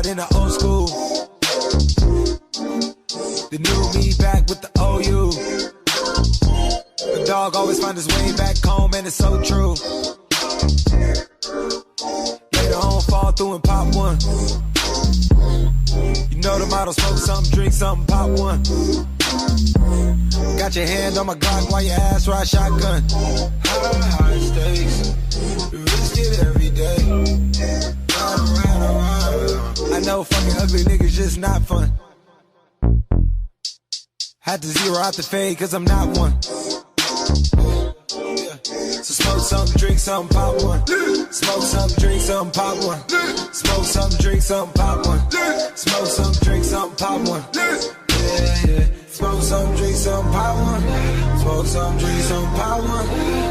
in the old school. The new me back with the OU. The dog always find his way back home, and it's so true. Later on, fall through and pop one. You know the motto, smoke something, drink something, pop one. Got your hand on my Glock while your ass ride shotgun. High stakes, risk it every day. I know fucking ugly niggas just not fun. Had to zero out the fade cause I'm not one. So smoke something, drink something, pop one. Smoke something, drink something, pop one. Smoke something, drink something, pop one. Smoke something, drink something, pop one. Yeah. Smoke some, drink some, pop one. Smoke some, drink some, pop one.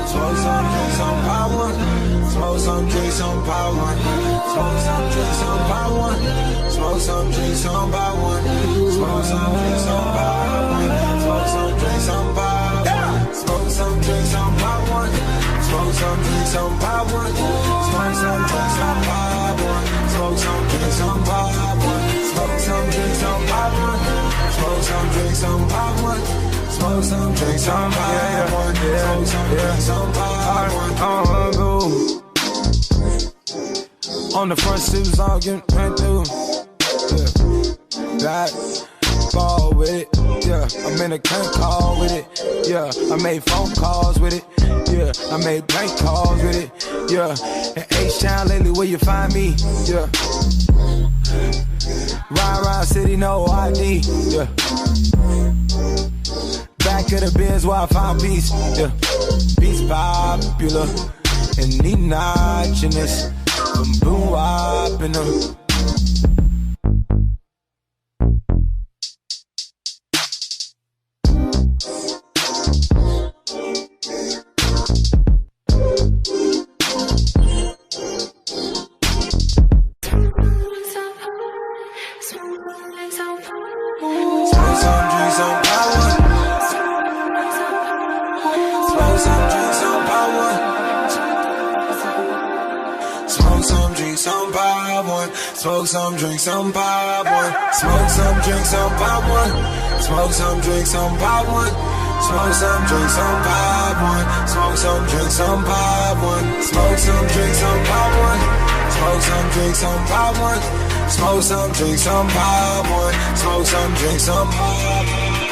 Smoke some, drink some, pop one. Smoke some, drink some, pop one. Smoke some, drink some, pop one. Smoke some, drink some, pop one. Smoke some, drink some, pop one. Smoke some, drink some, pop one. Smoke some, drink some, pop one. Smoke some, drink some, pop one. Smoke some, drink some, pop one. Smoke some, drink some, pop one. Smoke some, drink some, pop one. Smoke some, drink some, pop one. Smoke some, drink some, pop one. Smoke some, drink some, pop one. On the front steps, all getting ran through. Back, ball with it. Yeah, I'm in a crank call with it. Yeah, I made phone calls with it. Yeah, I made bank calls with it. Yeah, in H-Town lately, where you find me? Yeah. Ride around city, no ID. Yeah. Back of the Benz where I found peace. Yeah. Peace popular. And need notching this. From boom wop in them. Smoke some, drink some, pop one. Smoke some, drink some, pop one. Smoke some, drink some, pop one. Smoke some, drink some, pop one. Smoke some, drink some, pop one. Smoke some, drink some, pop one. Smoke some, drink some, pop one. Smoke some, drink some, pop one. Smoke some, drink some, pop one.